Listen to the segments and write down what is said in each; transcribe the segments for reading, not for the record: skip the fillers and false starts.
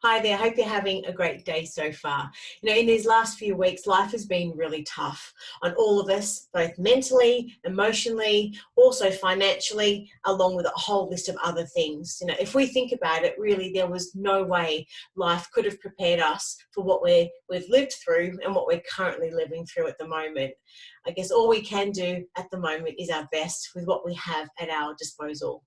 Hi there, hope you're having a great day so far. In these last few weeks, life has been really tough on all of us, both mentally, emotionally, also financially, along with a whole list of other things. If we think about it, really, there was no way life could have prepared us for what we've lived through and what we're currently living through at the moment. I guess all we can do at the moment is our best with what we have at our disposal.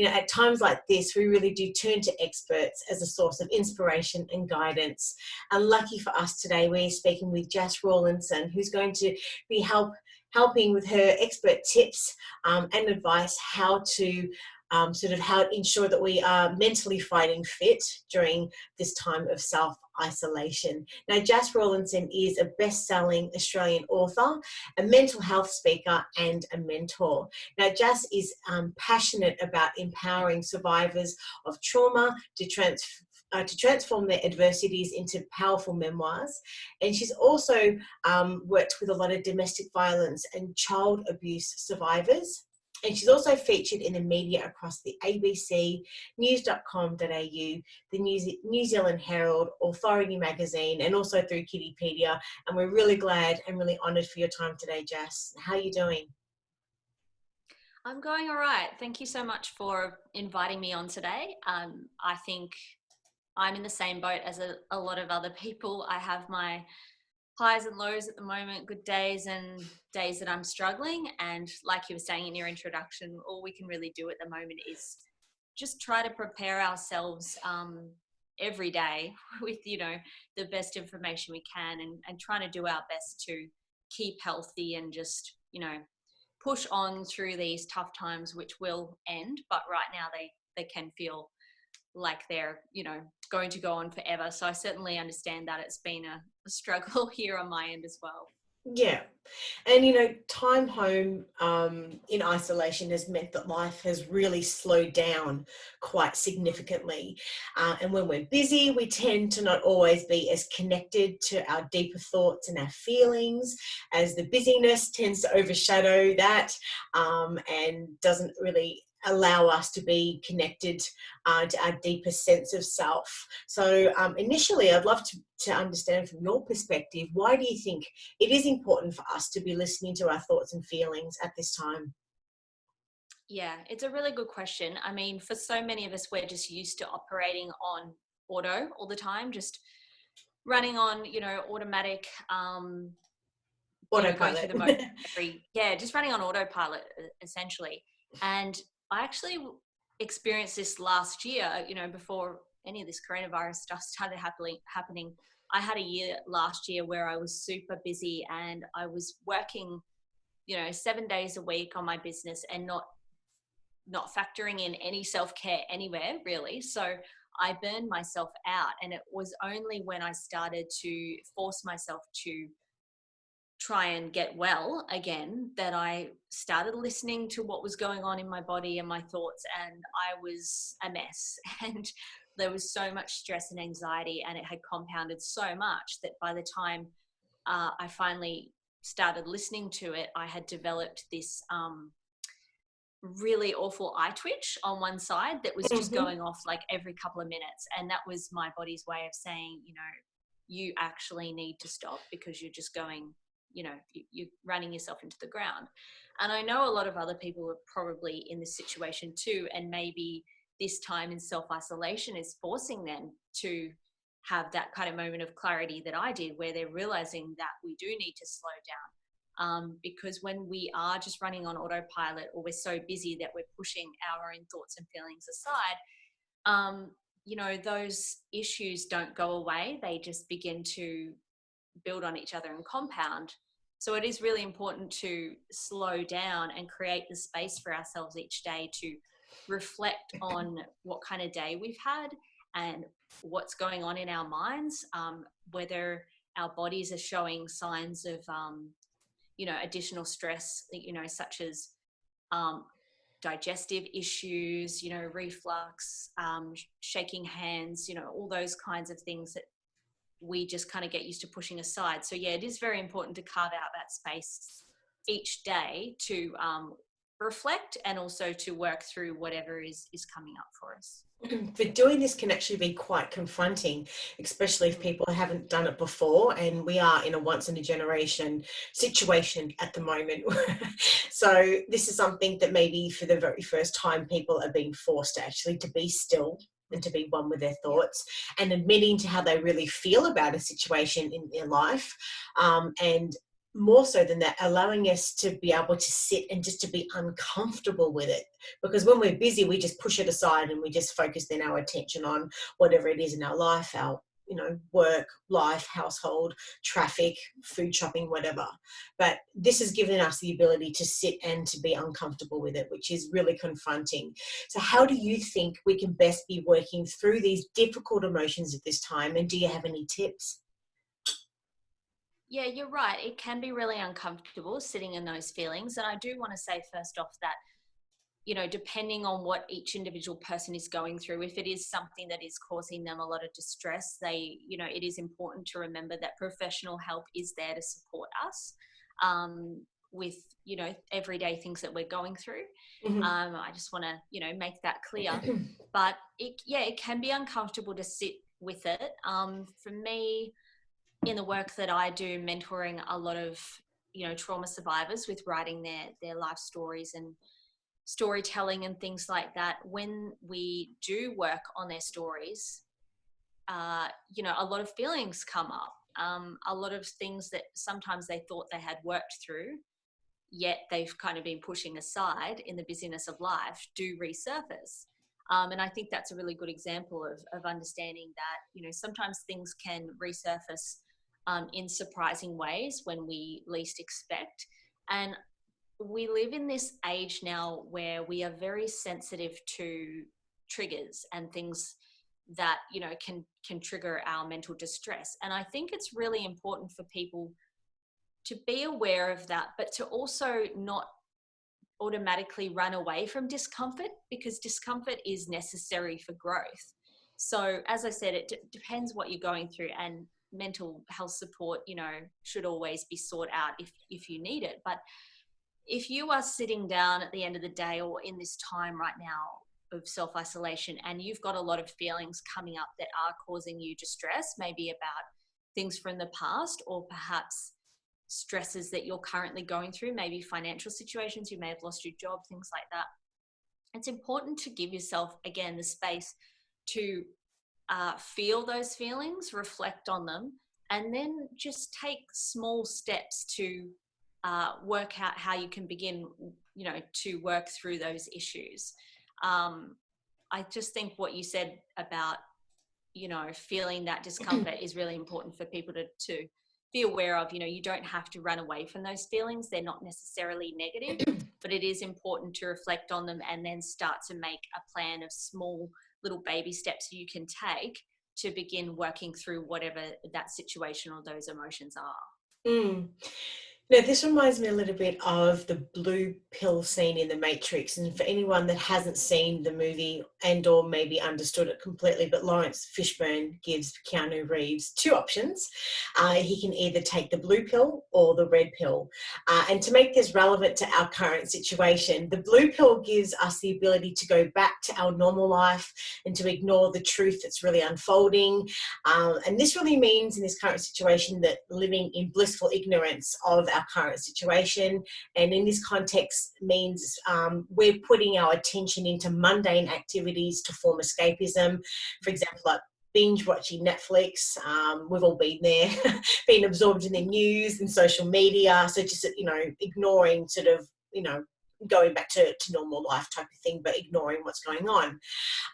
At times like this, we really do turn to experts as a source of inspiration and guidance. And lucky for us today, we're speaking with Jas Rawlinson, who's going to be helping with her expert tips and advice how to how to ensure that we are mentally fighting fit during this time of self-isolation. Now, Jas Rawlinson is a best-selling Australian author, a mental health speaker, and a mentor. Now, Jas is passionate about empowering survivors of trauma to transform their adversities into powerful memoirs. And she's also worked with a lot of domestic violence and child abuse survivors. And she's also featured in the media across the ABC, news.com.au, the New Zealand Herald, Authority Magazine, and also through Kiddipedia. And we're really glad and really honoured for your time today, Jas. How are you doing? I'm going all right. Thank you so much for inviting me on today. I think I'm in the same boat as a lot of other people. I have my highs and lows at the moment, good days and days that I'm struggling. And like you were saying in your introduction, all we can really do at the moment is just try to prepare ourselves every day with, the best information we can and trying to do our best to keep healthy and just, push on through these tough times, which will end. But right now they can feel like they're, going to go on forever. So I certainly understand that it's been a struggle here on my end as well. Yeah. And, time home in isolation has meant that life has really slowed down quite significantly. And when we're busy, we tend to not always be as connected to our deeper thoughts and our feelings, as the busyness tends to overshadow that and doesn't really allow us to be connected to our deepest sense of self. So initially, I'd love to understand from your perspective, why do you think it is important for us to be listening to our thoughts and feelings at this time? Yeah, it's a really good question. I mean, for so many of us, we're just used to operating on auto all the time, just running on, automatic, going through Autopilot. the motion just running on autopilot essentially. And I actually experienced this last year, before any of this coronavirus stuff started happening. I had a year last year where I was super busy and I was working, 7 days a week on my business and not factoring in any self-care anywhere really. So I burned myself out, and it was only when I started to force myself to try and get well again that I started listening to what was going on in my body and my thoughts, and I was a mess. And there was so much stress and anxiety, and it had compounded so much that by the time I finally started listening to it, I had developed this really awful eye twitch on one side that was just Mhm. going off like every couple of minutes. And that was my body's way of saying, you actually need to stop because you're just going, you're running yourself into the ground. And I know a lot of other people are probably in this situation too. And maybe this time in self-isolation is forcing them to have that kind of moment of clarity that I did, where they're realizing that we do need to slow down. Because when we are just running on autopilot, or we're so busy that we're pushing our own thoughts and feelings aside, those issues don't go away. They just begin to build on each other and compound. So it is really important to slow down and create the space for ourselves each day to reflect on what kind of day we've had and what's going on in our minds, whether our bodies are showing signs of additional stress, such as digestive issues, reflux, shaking hands, all those kinds of things that we just kind of get used to pushing aside. So yeah, it is very important to carve out that space each day to reflect and also to work through whatever is coming up for us. But doing this can actually be quite confronting, especially if people haven't done it before, and we are in a once in a generation situation at the moment. So this is something that maybe for the very first time people are being forced to actually to be still and to be one with their thoughts, and admitting to how they really feel about a situation in their life, and more so than that, allowing us to be able to sit and just to be uncomfortable with it. Because when we're busy, we just push it aside and we just focus then our attention on whatever it is in our life, our work, life, household, traffic, food shopping, whatever. But this has given us the ability to sit and to be uncomfortable with it, which is really confronting. So how do you think we can best be working through these difficult emotions at this time? And do you have any tips? Yeah, you're right. It can be really uncomfortable sitting in those feelings. And I do want to say first off that, depending on what each individual person is going through, if it is something that is causing them a lot of distress, it is important to remember that professional help is there to support us with, everyday things that we're going through. Mm-hmm. I just want to, make that clear. But it can be uncomfortable to sit with it. For me, in the work that I do, mentoring a lot of, trauma survivors with writing their life stories and storytelling and things like that, when we do work on their stories, a lot of feelings come up, a lot of things that sometimes they thought they had worked through, yet they've kind of been pushing aside in the busyness of life, do resurface. And I think that's a really good example of understanding that, sometimes things can resurface in surprising ways when we least expect. And we live in this age now where we are very sensitive to triggers and things that, can trigger our mental distress. And I think it's really important for people to be aware of that, but to also not automatically run away from discomfort, because discomfort is necessary for growth. So as I said, it depends what you're going through, and mental health support, should always be sought out if you need it. But if you are sitting down at the end of the day or in this time right now of self-isolation, and you've got a lot of feelings coming up that are causing you distress, maybe about things from the past, or perhaps stresses that you're currently going through, maybe financial situations, you may have lost your job, things like that. It's important to give yourself, again, the space to feel those feelings, reflect on them, and then just take small steps to work out how you can begin, to work through those issues. I just think what you said about, feeling that discomfort is really important for people to be aware of. You don't have to run away from those feelings. They're not necessarily negative, but it is important to reflect on them and then start to make a plan of small little baby steps you can take to begin working through whatever that situation or those emotions are. Mm. Now, this reminds me a little bit of the blue pill scene in The Matrix. And for anyone that hasn't seen the movie and or maybe understood it completely, but Lawrence Fishburne gives Keanu Reeves two options. He can either take the blue pill or the red pill. And to make this relevant to our current situation, the blue pill gives us the ability to go back to our normal life and to ignore the truth that's really unfolding. And this really means in this current situation that living in blissful ignorance of our current situation, and in this context means we're putting our attention into mundane activities to form escapism. For example, like binge watching Netflix. We've all been there, being absorbed in the news and social media. So just, ignoring sort of, going back to normal life type of thing, but ignoring what's going on.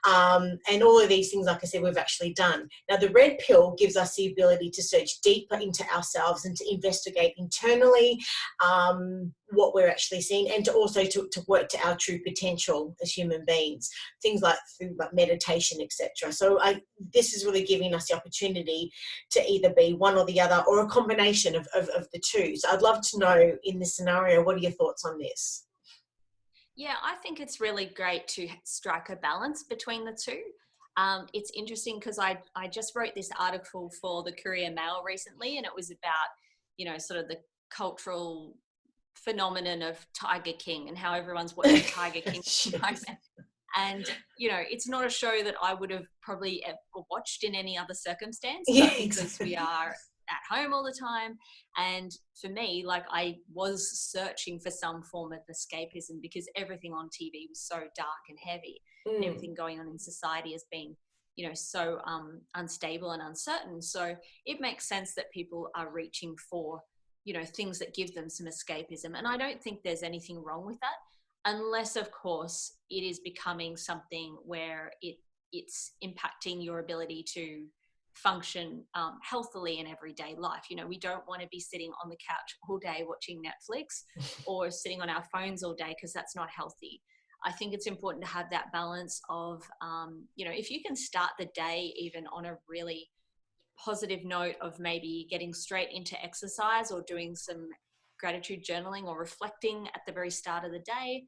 And all of these things, like I said, we've actually done. Now, the red pill gives us the ability to search deeper into ourselves and to investigate internally what we're actually seeing, and to also to work to our true potential as human beings, things like through like meditation, etc. So this is really giving us the opportunity to either be one or the other, or a combination of the two. So I'd love to know, in this scenario, what are your thoughts on this? Yeah, I think it's really great to strike a balance between the two. It's interesting because I just wrote this article for the Courier Mail recently, and it was about, sort of the cultural phenomenon of Tiger King and how everyone's watching Tiger King at the moment. And, you know, it's not a show that I would have probably ever watched in any other circumstance, but because we are at home all the time. And for me, like, I was searching for some form of escapism because everything on TV was so dark and heavy, and everything going on in society has been, you know, so unstable and uncertain. So it makes sense that people are reaching for, you know, things that give them some escapism. And I don't think there's anything wrong with that, unless, of course, it is becoming something where it's impacting your ability to function healthily in everyday life. You know, we don't want to be sitting on the couch all day watching Netflix or sitting on our phones all day, because that's not healthy. I think it's important to have that balance of, you know, if you can start the day even on a really positive note of maybe getting straight into exercise or doing some gratitude journaling or reflecting at the very start of the day,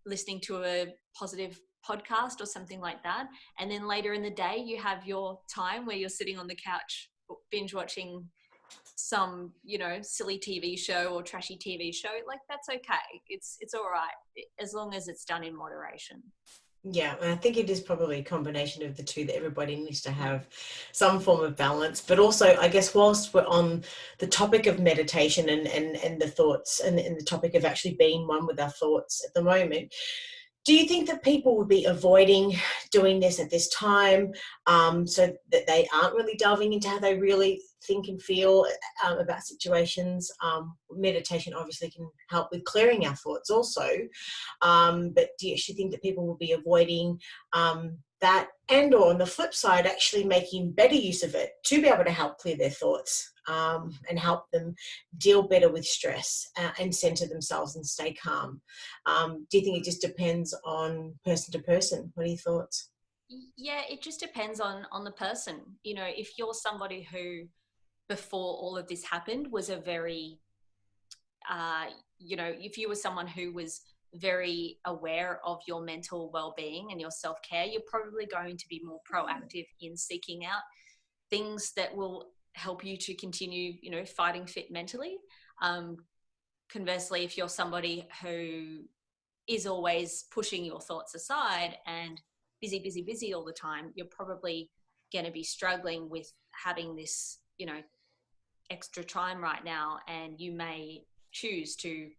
listening to a positive podcast or something like that. And then later in the day, you have your time where you're sitting on the couch, binge watching some, you know, silly TV show or trashy TV show. Like, that's okay. It's all right, as long as it's done in moderation. Yeah, and I think it is probably a combination of the two, that everybody needs to have some form of balance. But also, I guess, whilst we're on the topic of meditation and the thoughts and the topic of actually being one with our thoughts at the moment, do you think that people would be avoiding doing this at this time, so that they aren't really delving into how they really think and feel about situations? Meditation obviously can help with clearing our thoughts also. But do you actually think that people will be avoiding that, and or on the flip side, actually making better use of it to be able to help clear their thoughts and help them deal better with stress and center themselves and stay calm? Do you think it just depends on person to person? What are your thoughts? Yeah, it just depends on the person. You know, if you're somebody who, before all of this happened, was a very, you know, if you were someone who was very aware of your mental well-being and your self-care, you're probably going to be more proactive in seeking out things that will help you to continue, you know, fighting fit mentally. Conversely, if you're somebody who is always pushing your thoughts aside and busy all the time, you're probably going to be struggling with having this, you know, extra time right now. And you may choose to,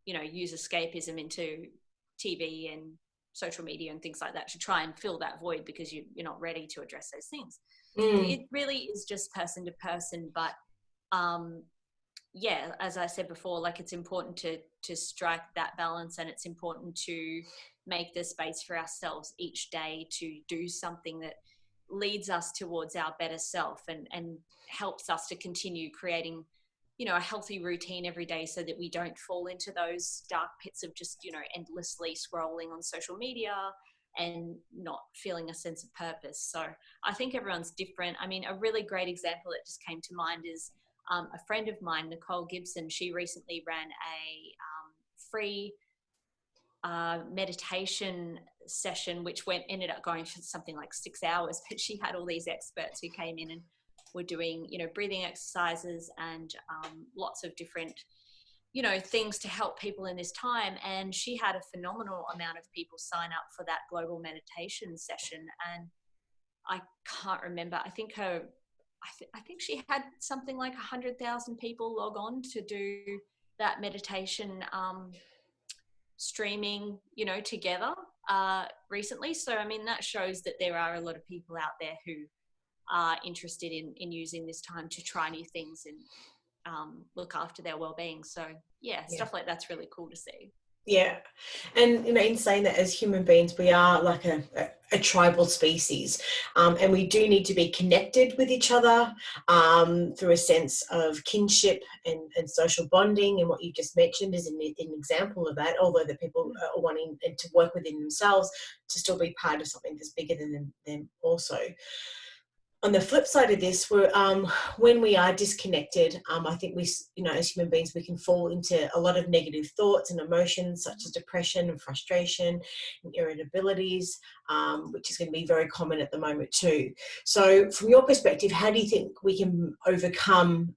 you know, use escapism into TV and social media and things like that to try and fill that void because you're not ready to address those things. It really is just person to person. But yeah, as I said before, like, it's important to strike that balance, and it's important to make the space for ourselves each day to do something that leads us towards our better self and helps us to continue creating, you know, a healthy routine every day, so that we don't fall into those dark pits of just, you know, endlessly scrolling on social media and not feeling a sense of purpose. So I think everyone's different. I mean, a really great example that just came to mind is a friend of mine, Nicole Gibson. She recently ran a free meditation session, which ended up going for something like 6 hours. But she had all these experts who came in and were doing, you know, breathing exercises and lots of different, you know, things to help people in this time. And she had a phenomenal amount of people sign up for that global meditation session. And I can't remember. I think she had something like 100,000 people log on to do that meditation streaming, you know, together recently. So, I mean, that shows that there are a lot of people out there who are interested in using this time to try new things and look after their well-being. So, yeah, stuff like that's really cool to see. Yeah. And, you know, in saying that, as human beings, we are like a tribal species, and we do need to be connected with each other through a sense of kinship and social bonding. And what you just mentioned is an example of that, although the people are wanting to work within themselves to still be part of something that's bigger than them also. on the flip side of this, when we are disconnected, I think we, as human beings, we can fall into a lot of negative thoughts and emotions such as depression and frustration and irritabilities, which is going to be very common at the moment too. So from your perspective, how do you think we can overcome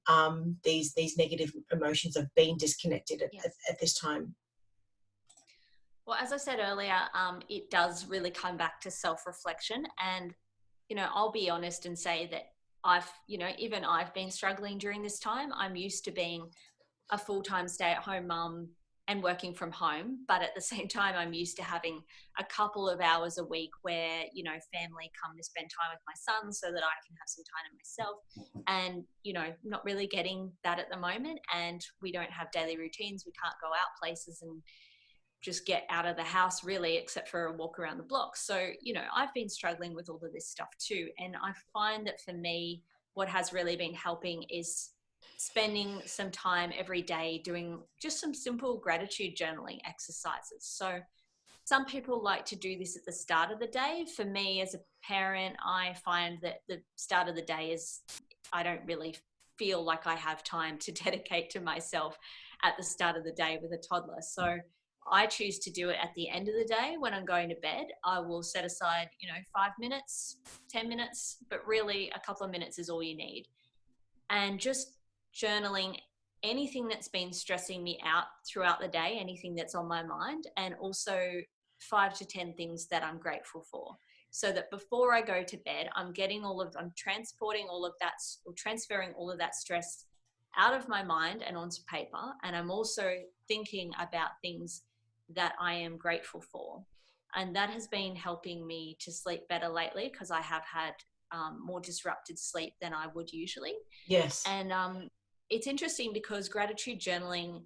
these negative emotions of being disconnected at this time? Well, as I said earlier, it does really come back to self-reflection. And, I'll be honest and say that even I've been struggling during this time. I'm used to being a full-time stay-at-home mum and working from home. But at the same time, I'm used to having a couple of hours a week where, family come to spend time with my son so that I can have some time to myself. And, not really getting that at the moment. And we don't have daily routines. We can't go out places and just get out of the house really, except for a walk around the block. So, I've been struggling with all of this stuff too. And I find that for me, what has really been helping is spending some time every day doing just some simple gratitude journaling exercises. So some people like to do this at the start of the day. For me as a parent, I find that the start of the day I don't really feel like I have time to dedicate to myself at the start of the day with a toddler. So I choose to do it at the end of the day when I'm going to bed. I will set aside, 5 minutes, 10 minutes, but really a couple of minutes is all you need. And just journaling anything that's been stressing me out throughout the day, anything that's on my mind, and also 5 to 10 things that I'm grateful for. So that before I go to bed, I'm transporting all of that, or transferring all of that stress out of my mind and onto paper. And I'm also thinking about things that I am grateful for. And that has been helping me to sleep better lately, because I have had more disrupted sleep than I would usually. Yes. And it's interesting because gratitude journaling,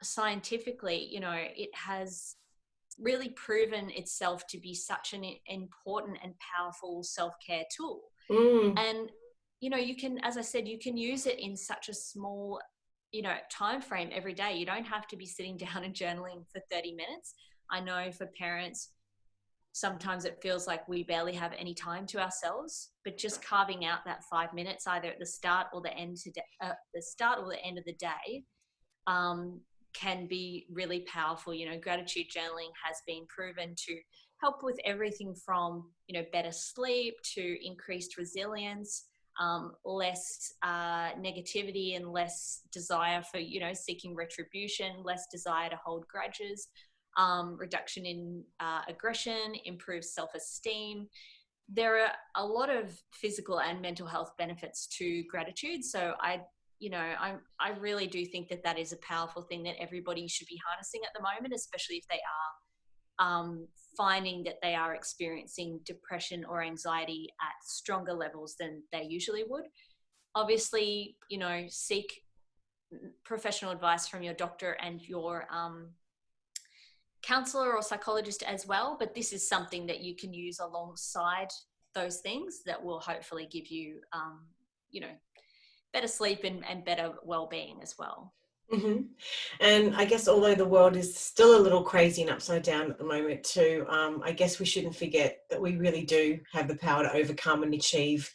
scientifically, it has really proven itself to be such an important and powerful self-care tool. And you can, as I said, you can use it in such a small time frame every day. You don't have to be sitting down and journaling for 30 minutes. I know for parents, sometimes it feels like we barely have any time to ourselves, but just carving out that 5 minutes, either at the start or the end of the day, can be really powerful. Gratitude journaling has been proven to help with everything from, better sleep to increased resilience, less negativity and less desire for, seeking retribution, less desire to hold grudges, reduction in aggression, improved self-esteem. There are a lot of physical and mental health benefits to gratitude. So I really do think that is a powerful thing that everybody should be harnessing at the moment, especially if they are finding that they are experiencing depression or anxiety at stronger levels than they usually would. Obviously, seek professional advice from your doctor and your counselor or psychologist as well. But this is something that you can use alongside those things that will hopefully give you, better sleep and better well-being as well. Mm-hmm. And I guess although the world is still a little crazy and upside down at the moment too, I guess we shouldn't forget that we really do have the power to overcome and achieve,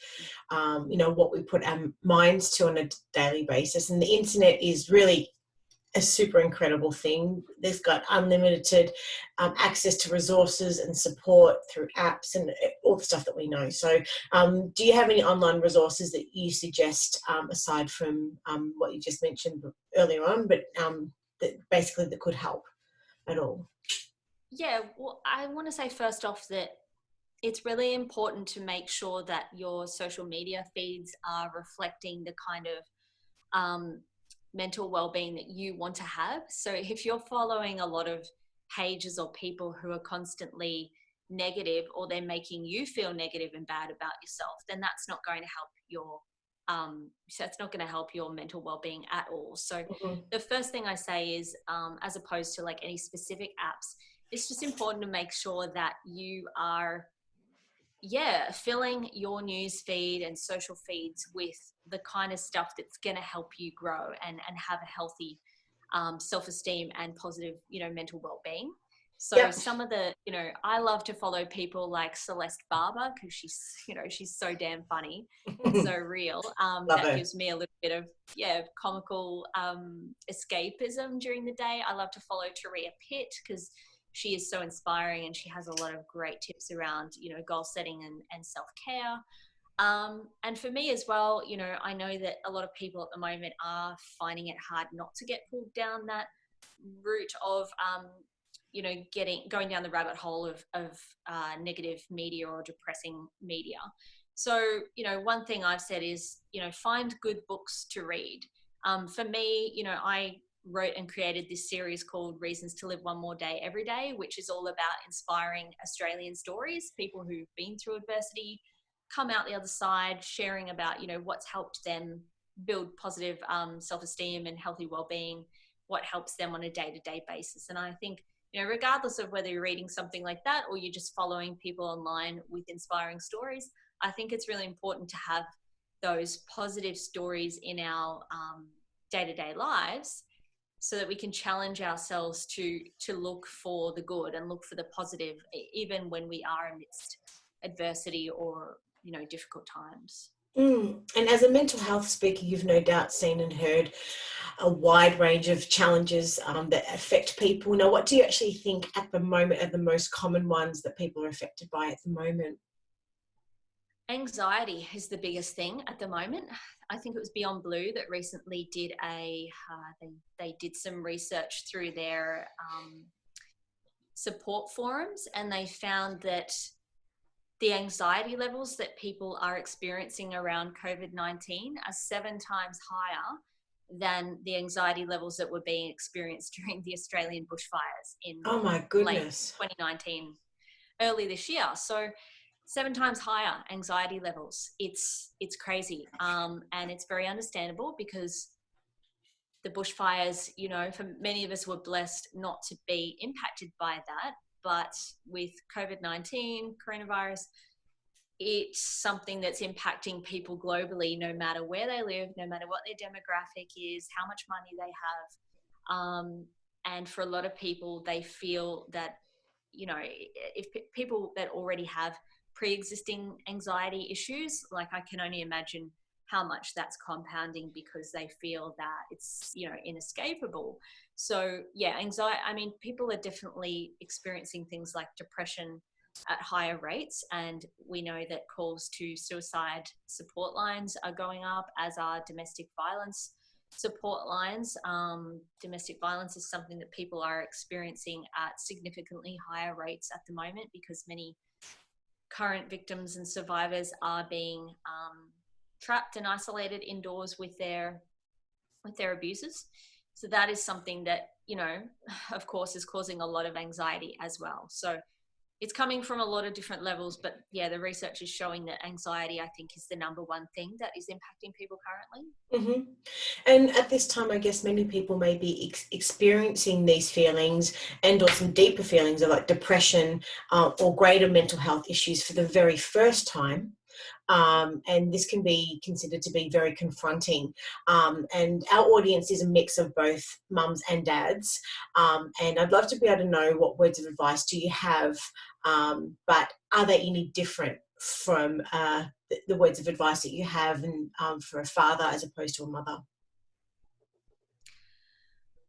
what we put our minds to on a daily basis. And the internet is really a super incredible thing. They've got unlimited access to resources and support through apps and all the stuff that we know. So do you have any online resources that you suggest, aside from what you just mentioned earlier on, but that could help at all? Yeah, well, I want to say first off that it's really important to make sure that your social media feeds are reflecting the kind of mental well-being that you want to have. So if you're following a lot of pages or people who are constantly negative, or they're making you feel negative and bad about yourself, then that's not going to help your mental well-being at all. So the first thing I say is, as opposed to like any specific apps, it's just important to make sure that you are filling your news feed and social feeds with the kind of stuff that's going to help you grow and have a healthy self-esteem and positive, mental well-being. So some of the, I love to follow people like Celeste Barber because she's so damn funny and so real. That gives me a little bit of, comical escapism during the day. I love to follow Turia Pitt because she is so inspiring and she has a lot of great tips around, goal setting and self-care. And for me as well, I know that a lot of people at the moment are finding it hard not to get pulled down that route of, going down the rabbit hole of negative media or depressing media. So, one thing I've said is, find good books to read. For me, I wrote and created this series called Reasons to Live One More Day Every Day, which is all about inspiring Australian stories, people who've been through adversity, come out the other side, sharing about, what's helped them build positive self-esteem and healthy well-being, what helps them on a day-to-day basis. And I think, regardless of whether you're reading something like that or you're just following people online with inspiring stories, I think it's really important to have those positive stories in our day-to-day lives so that we can challenge ourselves to look for the good and look for the positive, even when we are amidst adversity or, difficult times. And as a mental health speaker, you've no doubt seen and heard a wide range of challenges that affect people. Now, what do you actually think at the moment are the most common ones that people are affected by at the moment? Anxiety is the biggest thing at the moment. I think it was Beyond Blue that recently did they did some research through their support forums, and they found that the anxiety levels that people are experiencing around COVID-19 are 7 times higher than the anxiety levels that were being experienced during the Australian bushfires in late 2019, early this year. So 7 times higher anxiety levels. It's crazy. And it's very understandable because the bushfires, for many of us were blessed not to be impacted by that. But with COVID-19, coronavirus, it's something that's impacting people globally, no matter where they live, no matter what their demographic is, how much money they have. And for a lot of people, they feel that, if people that already have pre-existing anxiety issues, like I can only imagine how much that's compounding because they feel that it's, inescapable. So anxiety, people are definitely experiencing things like depression at higher rates. And we know that calls to suicide support lines are going up, as are domestic violence support lines. Domestic violence is something that people are experiencing at significantly higher rates at the moment because many current victims and survivors are being trapped and isolated indoors with their abusers. So that is something that, of course, is causing a lot of anxiety as well. So it's coming from a lot of different levels, but the research is showing that anxiety, I think, is the number one thing that is impacting people currently. Mm-hmm. And at this time, I guess many people may be experiencing these feelings and or some deeper feelings of like depression or greater mental health issues for the very first time. And this can be considered to be very confronting. And our audience is a mix of both mums and dads. And I'd love to be able to know what words of advice do you have, but are they any different from the words of advice that you have for a father as opposed to a mother?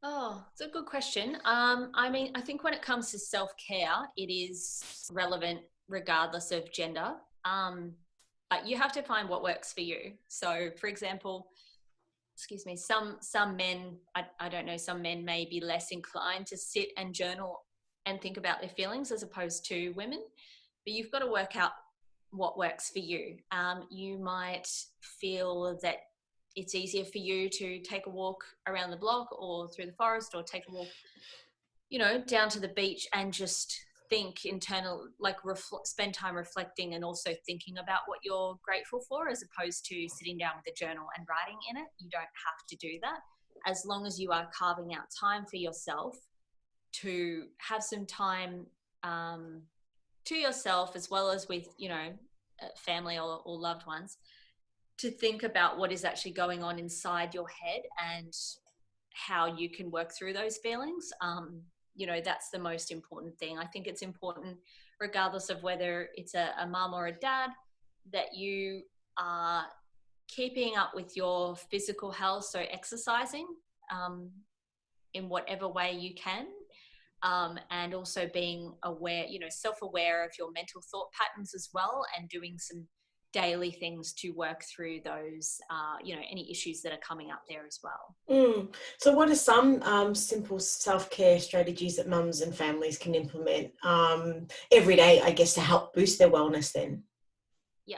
Oh, it's a good question. I think when it comes to self-care, it is relevant regardless of gender. But you have to find what works for you. So, for example, some men, I don't know, some men may be less inclined to sit and journal and think about their feelings as opposed to women. But you've got to work out what works for you. You might feel that it's easier for you to take a walk around the block or through the forest, or take a walk, down to the beach and just think spend time reflecting and also thinking about what you're grateful for, as opposed to sitting down with a journal and writing in it. You don't have to do that, as long as you are carving out time for yourself to have some time to yourself, as well as with, family or loved ones, to think about what is actually going on inside your head and how you can work through those feelings. that's the most important thing. I think it's important, regardless of whether it's a mum or a dad, that you are keeping up with your physical health, so exercising in whatever way you can, and also being aware, self-aware of your mental thought patterns as well, and doing some daily things to work through those, any issues that are coming up there as well. So what are some simple self-care strategies that mums and families can implement every day, I guess, to help boost their wellness then? Yeah.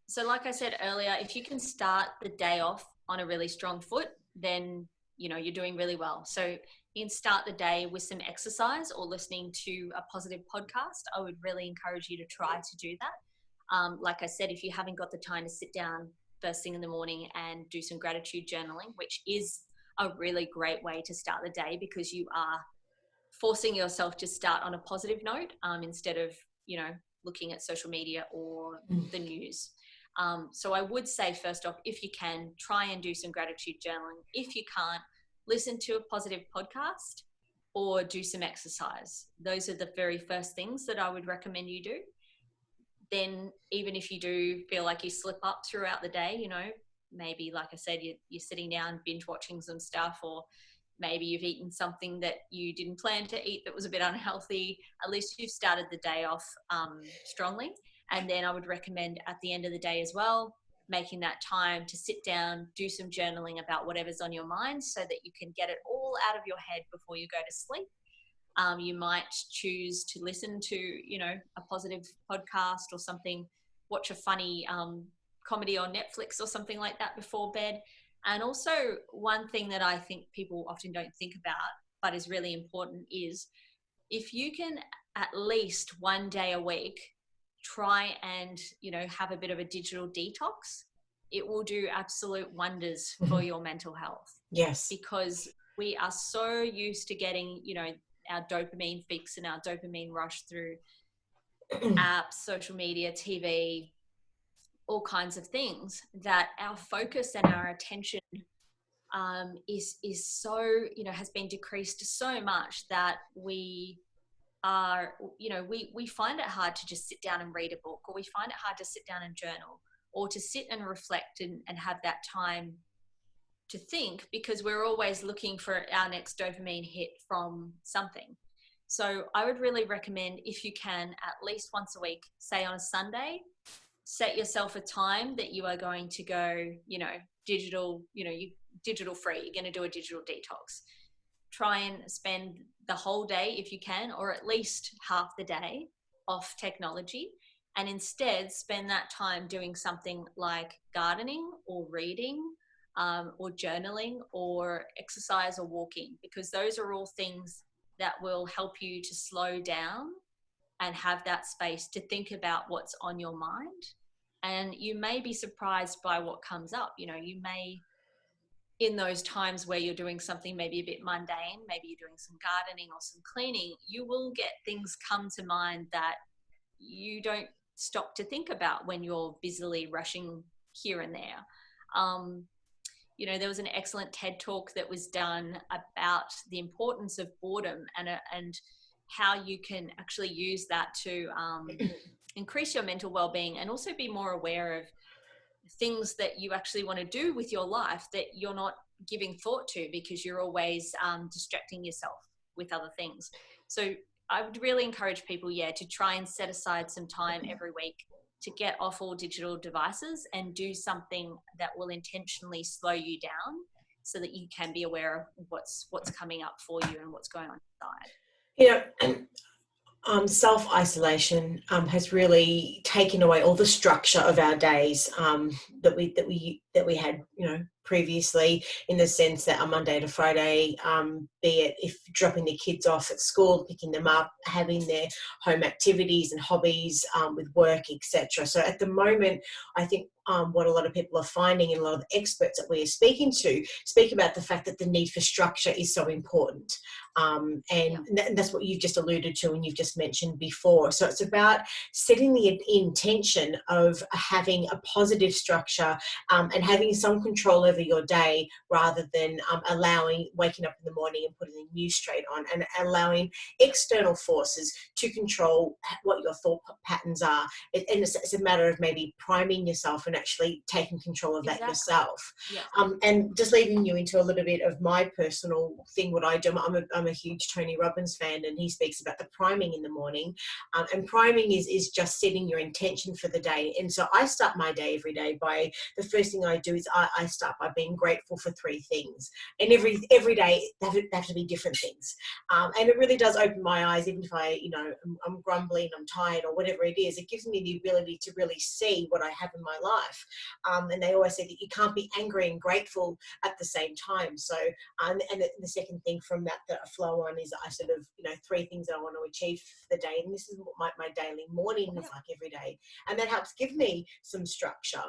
So like I said earlier, if you can start the day off on a really strong foot, then, you're doing really well. So you can start the day with some exercise or listening to a positive podcast. I would really encourage you to try to do that. Like I said, if you haven't got the time to sit down first thing in the morning and do some gratitude journaling, which is a really great way to start the day, because you are forcing yourself to start on a positive note, instead of, looking at social media or the news. So I would say, first off, if you can, try and do some gratitude journaling. If you can't, listen to a positive podcast or do some exercise. Those are the very first things that I would recommend you do. Then even if you do feel like you slip up throughout the day, maybe, like I said, you're sitting down binge watching some stuff, or maybe you've eaten something that you didn't plan to eat that was a bit unhealthy, at least you've started the day off strongly. And then I would recommend at the end of the day as well, making that time to sit down, do some journaling about whatever's on your mind, so that you can get it all out of your head before you go to sleep. You might choose to listen to, a positive podcast or something, watch a funny comedy on Netflix or something like that before bed. And also, one thing that I think people often don't think about, but is really important, is if you can at least one day a week try and, have a bit of a digital detox, it will do absolute wonders for your mental health. Yes. Because we are so used to getting, our dopamine fix and our dopamine rush through apps, social media, TV, all kinds of things, that our focus and our attention is so, has been decreased so much that we are, we find it hard to just sit down and read a book, or we find it hard to sit down and journal, or to sit and reflect and have that time to think, because we're always looking for our next dopamine hit from something. So I would really recommend, if you can, at least once a week, say on a Sunday, set yourself a time that you are going to go, digital, digital free. You're going to do a digital detox. Try and spend the whole day, if you can, or at least half the day off technology, and instead spend that time doing something like gardening or reading, or journaling or exercise or walking, because those are all things that will help you to slow down and have that space to think about what's on your mind. And you may be surprised by what comes up. You may, in those times where you're doing something maybe a bit mundane, maybe you're doing some gardening or some cleaning, you will get things come to mind that you don't stop to think about when you're busily rushing here and there. There was an excellent TED talk that was done about the importance of boredom and how you can actually use that to increase your mental well-being, and also be more aware of things that you actually want to do with your life that you're not giving thought to, because you're always distracting yourself with other things. So I would really encourage people, to try and set aside some time every week to get off all digital devices and do something that will intentionally slow you down, so that you can be aware of what's coming up for you and what's going on inside. Self-isolation has really taken away all the structure of our days that we had, previously, in the sense that a Monday to Friday, be it if dropping the kids off at school, picking them up, having their home activities and hobbies with work, etc. So at the moment, I think what a lot of people are finding, and a lot of experts that we are speaking to, speak about the fact that the need for structure is so important. And that's what you've just alluded to and you've just mentioned before. So it's about setting the intention of having a positive structure and having some control over your day rather than waking up in the morning and putting the news straight on, and allowing external forces to control what your thought patterns are. And it's a matter of maybe priming yourself and actually taking control of that yourself. Yeah. And just leading you into a little bit of my personal thing, what I do, I'm a huge Tony Robbins fan, and he speaks about the priming in the morning. And priming is just setting your intention for the day. And so I start my day every day by, the first thing I do is I start by being grateful for 3 things. And every day they have to be different things. And it really does open my eyes, even if I'm grumbling, I'm tired or whatever it is. It gives me the ability to really see what I have in my life. And they always say that you can't be angry and grateful at the same time. So, and the second thing from that I flow on is I sort of, 3 things that I want to achieve for the day. And this is what my daily morning is like every day. And that helps give me some structure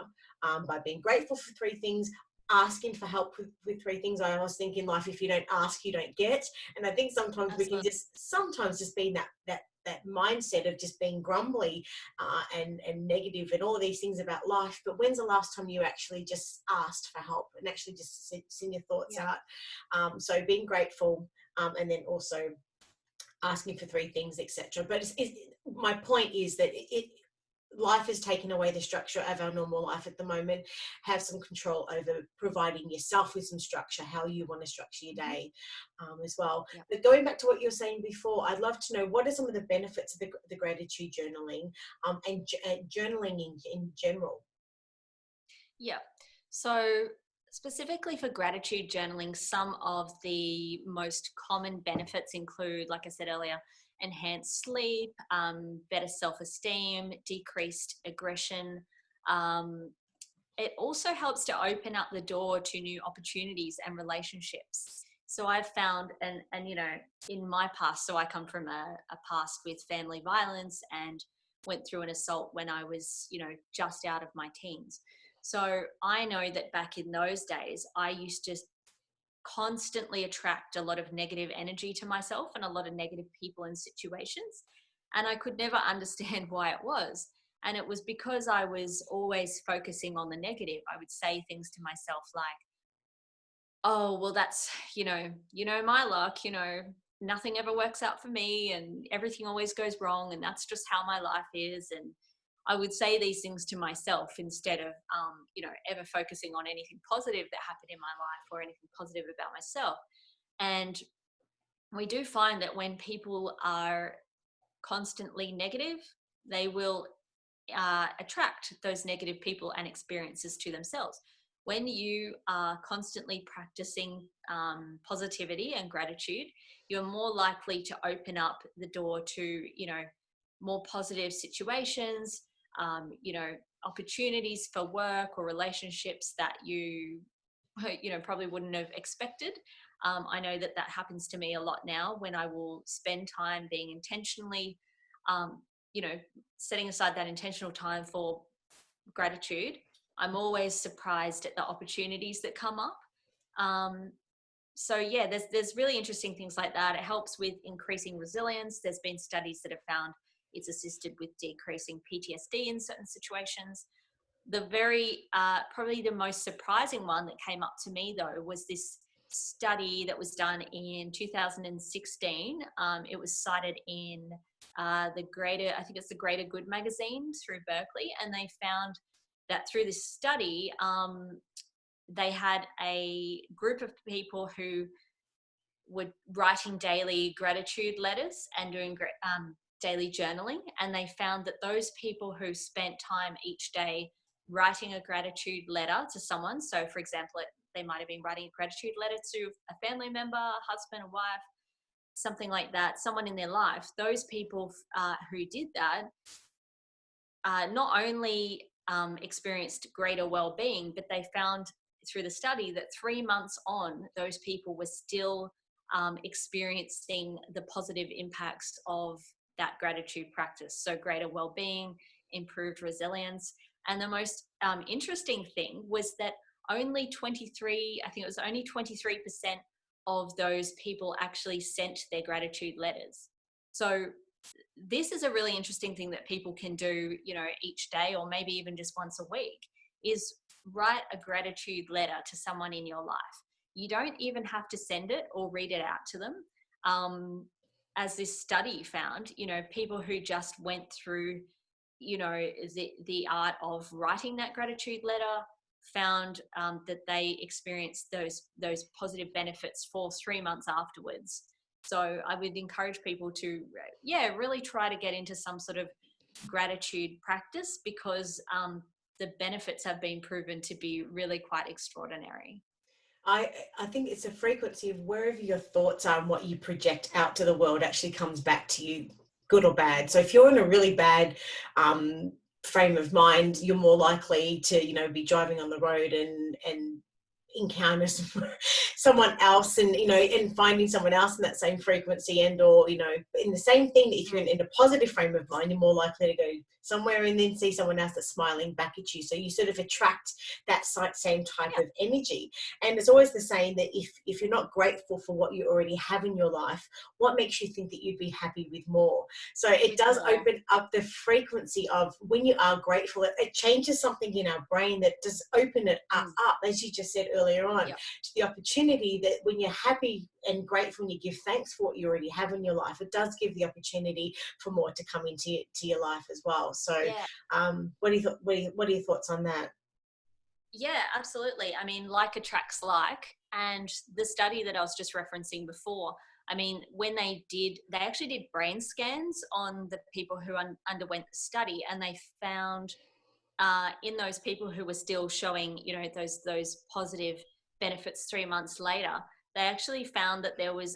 by being grateful for 3 things, asking for help with 3 things. I always think in life, if you don't ask, you don't get. And I think sometimes we can just be in that mindset of just being grumbly and negative and all these things about life. But when's the last time you actually just asked for help and actually just send your thoughts out? So being grateful, and then also asking for 3 things, etc. But my point is that life has taken away the structure of our normal life at the moment. Have some control over providing yourself with some structure, how you want to structure your day as well. Yeah. But going back to what you were saying before, I'd love to know, what are some of the benefits of the gratitude journaling and journaling in general? Yeah. So specifically for gratitude journaling, some of the most common benefits include, like I said earlier, enhanced sleep, better self-esteem, decreased aggression. It also helps to open up the door to new opportunities and relationships. So I've found, and in my past, so I come from a past with family violence and went through an assault when I was, just out of my teens. So I know that back in those days, I used to constantly attract a lot of negative energy to myself and a lot of negative people and situations. And I could never understand why it was. And it was because I was always focusing on the negative. I would say things to myself like, oh, well, that's, my luck, nothing ever works out for me and everything always goes wrong. And that's just how my life is. And I would say these things to myself instead of, ever focusing on anything positive that happened in my life or anything positive about myself. And we do find that when people are constantly negative, they will attract those negative people and experiences to themselves. When you are constantly practicing positivity and gratitude, you're more likely to open up the door to, more positive situations, opportunities for work or relationships that you probably wouldn't have expected. I know that happens to me a lot now when I will spend time being intentionally, setting aside that intentional time for gratitude. I'm always surprised at the opportunities that come up. So yeah, there's really interesting things like that. It helps with increasing resilience. There's been studies that have found it's assisted with decreasing PTSD in certain situations. The very, probably the most surprising one that came up to me though was this study that was done in 2016. It was cited in I think it's the Greater Good magazine through Berkeley, and they found that through this study, they had a group of people who were writing daily gratitude letters and doing daily journaling, and they found that those people who spent time each day writing a gratitude letter to someone, so for example, they might have been writing a gratitude letter to a family member, a husband, a wife, something like that, someone in their life, those people who did that not only experienced greater well-being, but they found through the study that 3 months on, those people were still experiencing the positive impacts of that gratitude practice. So greater well-being, improved resilience. And the most interesting thing was that only 23% of those people actually sent their gratitude letters. So this is a really interesting thing that people can do, each day or maybe even just once a week, is write a gratitude letter to someone in your life. You don't even have to send it or read it out to them. As this study found, people who just went through, the art of writing that gratitude letter found that they experienced those positive benefits for 3 months afterwards. So I would encourage people to, really try to get into some sort of gratitude practice, because the benefits have been proven to be really quite extraordinary. I think it's a frequency of wherever your thoughts are and what you project out to the world actually comes back to you, good or bad. So if you're in a really bad frame of mind, you're more likely to, be driving on the road and encounter someone else, and finding someone else in that same frequency, and or in the same thing. If you're in a positive frame of mind, you're more likely to go somewhere and then see someone else that's smiling back at you, so you sort of attract that same type of energy. And it's always the saying that if you're not grateful for what you already have in your life, what makes you think that you'd be happy with more? So it does open up the frequency of when you are grateful. It changes something in our brain that does open it up, as you just said earlier on, to the opportunity that when you're happy and grateful and you give thanks for what you already have in your life, it does give the opportunity for more to come into your life as well. So what are your thoughts on that? Yeah, absolutely. I mean, like attracts like. And the study that I was just referencing before, I mean, when they actually did brain scans on the people who underwent the study, and they found in those people who were still showing, those positive benefits 3 months later, they actually found that there was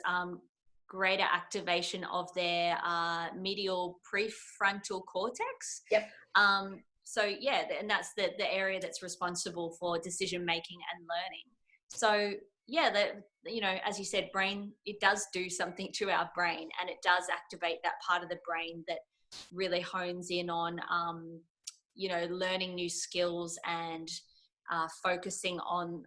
greater activation of their medial prefrontal cortex. Yep. So yeah, and that's the area that's responsible for decision making and learning. So yeah, as you said, brain, it does do something to our brain, and it does activate that part of the brain that really hones in on learning new skills and focusing on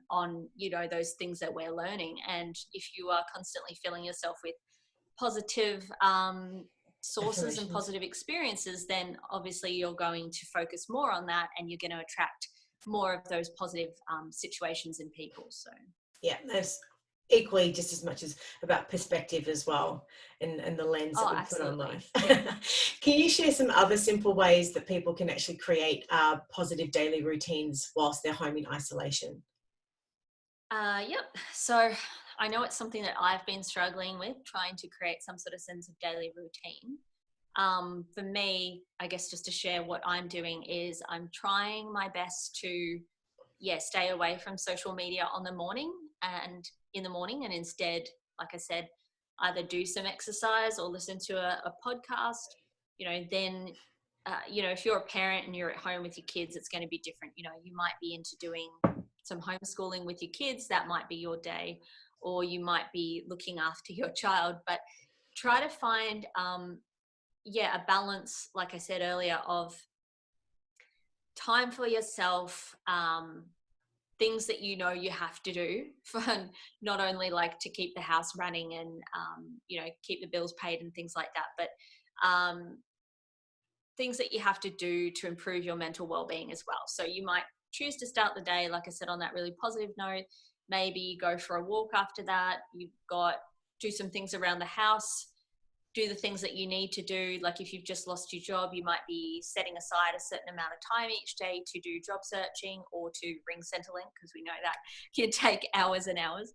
those things that we're learning. And if you are constantly filling yourself with positive sources and positive experiences, then obviously you're going to focus more on that, and you're going to attract more of those positive situations in people. So yeah, that's equally just as much as about perspective as well, and the lens that we absolutely. put on life. Yeah. Can you share some other simple ways that people can actually create positive daily routines whilst they're home in isolation? Yep. So I know it's something that I've been struggling with, trying to create some sort of sense of daily routine. For me, I guess just to share what I'm doing is I'm trying my best to, stay away from social media in the morning, and instead, like I said, either do some exercise or listen to a podcast. Then, if you're a parent and you're at home with your kids, it's going to be different. You might be into doing some homeschooling with your kids. That might be your day, or you might be looking after your child. But try to find, a balance, like I said earlier, of time for yourself, things that you have to do for not only like to keep the house running and keep the bills paid and things like that, but things that you have to do to improve your mental well-being as well. So you might choose to start the day, like I said, on that really positive note. Maybe go for a walk after that. Do some things around the house, do the things that you need to do. Like if you've just lost your job, you might be setting aside a certain amount of time each day to do job searching or to ring Centrelink, because we know that can take hours and hours.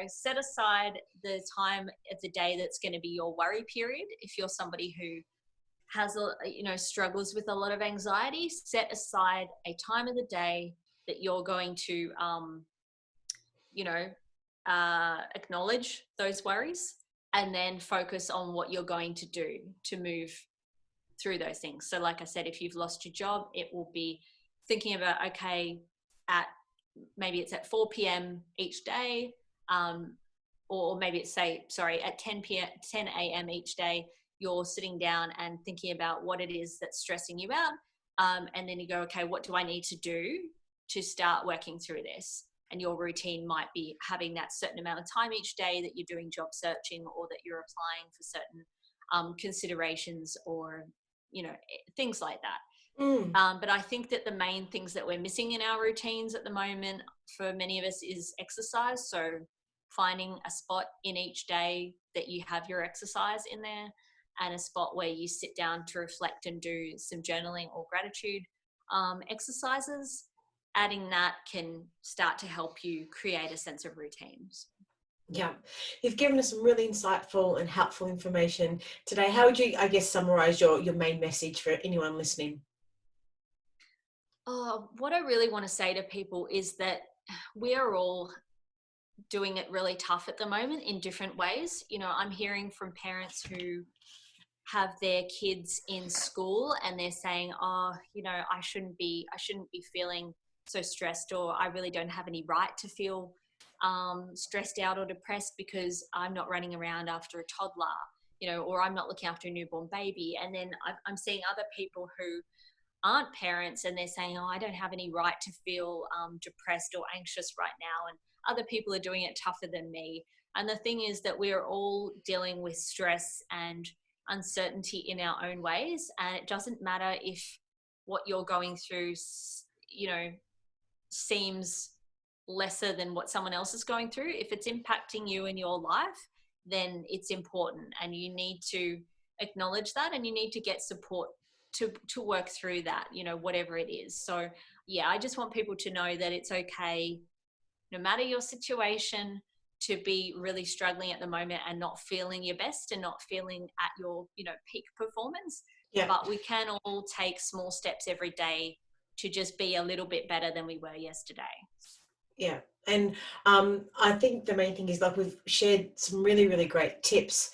Set aside the time of the day that's going to be your worry period. If you're somebody who has struggles with a lot of anxiety, set aside a time of the day that you're going to acknowledge those worries, and then focus on what you're going to do to move through those things. So like I said, if you've lost your job, it will be thinking about, okay, maybe it's at 4 p.m. each day, or maybe it's at 10 a.m. each day, you're sitting down and thinking about what it is that's stressing you out. And then you go, okay, what do I need to do to start working through this? And your routine might be having that certain amount of time each day that you're doing job searching, or that you're applying for certain considerations, or, things like that. But I think that the main things that we're missing in our routines at the moment for many of us is exercise. So finding a spot in each day that you have your exercise in there, and a spot where you sit down to reflect and do some journaling or gratitude exercises. Adding that can start to help you create a sense of routines. Yeah, you've given us some really insightful and helpful information today. How would you, I guess, summarize your main message for anyone listening? What I really want to say to people is that we are all doing it really tough at the moment in different ways. You know, I'm hearing from parents who have their kids in school and they're saying, oh, you know, I shouldn't be feeling so stressed, or I really don't have any right to feel stressed out or depressed because I'm not running around after a toddler, you know, or I'm not looking after a newborn baby. And then I'm seeing other people who aren't parents and they're saying, oh, I don't have any right to feel depressed or anxious right now, and other people are doing it tougher than me. And the thing is that we're all dealing with stress and uncertainty in our own ways, and it doesn't matter if what you're going through, you know, seems lesser than what someone else is going through. If it's impacting you in your life, then it's important, and you need to acknowledge that, and you need to get support to work through that, you know, whatever it is. So yeah, I just want people to know that it's okay, no matter your situation, to be really struggling at the moment and not feeling your best and not feeling at your, you know, peak performance. Yeah. But we can all take small steps every day to just be a little bit better than we were yesterday. Yeah. And I think the main thing is, like, we've shared some really, really great tips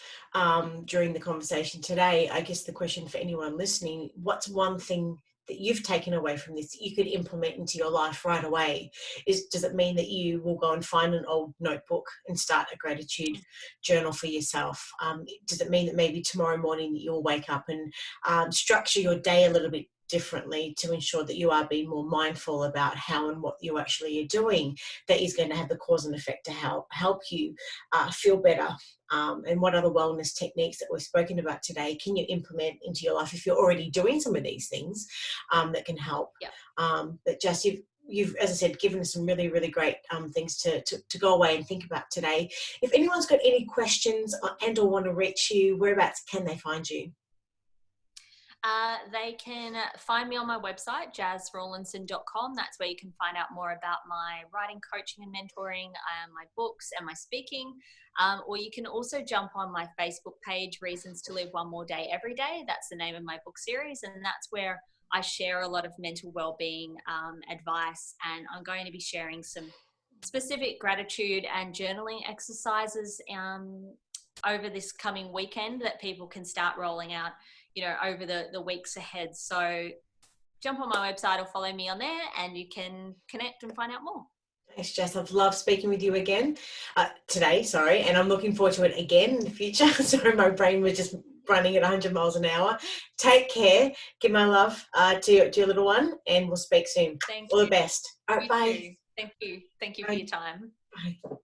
during the conversation today. I guess the question for anyone listening, what's one thing that you've taken away from this that you could implement into your life right away? Does it mean that you will go and find an old notebook and start a gratitude journal for yourself? Does it mean that maybe tomorrow morning that you'll wake up and structure your day a little bit differently to ensure that you are being more mindful about how and what you actually are doing that is going to have the cause and effect to help you feel better? And what other wellness techniques that we've spoken about today can you implement into your life if you're already doing some of these things that can help? Yeah. But just you've, as I said, given us some really, really great things to go away and think about today. If anyone's got any questions and or want to reach you, whereabouts can they find you? They can find me on my website, jasrawlinson.com. That's where you can find out more about my writing, coaching and mentoring, my books and my speaking. Or you can also jump on my Facebook page, Reasons to Live One More Day Every Day. That's the name of my book series. And that's where I share a lot of mental well-being advice. And I'm going to be sharing some specific gratitude and journaling exercises over this coming weekend that people can start rolling out, you know, over the weeks ahead. So jump on my website or follow me on there and you can connect and find out more. Thanks, Jess. I've loved speaking with you again today, and I'm looking forward to it again in the future. Sorry, my brain was just running at 100 miles an hour. Take care. Give my love to your little one, and we'll speak soon. Thank All you. the best. All right, bye. Thank you. Thank you Bye. for your time. Bye.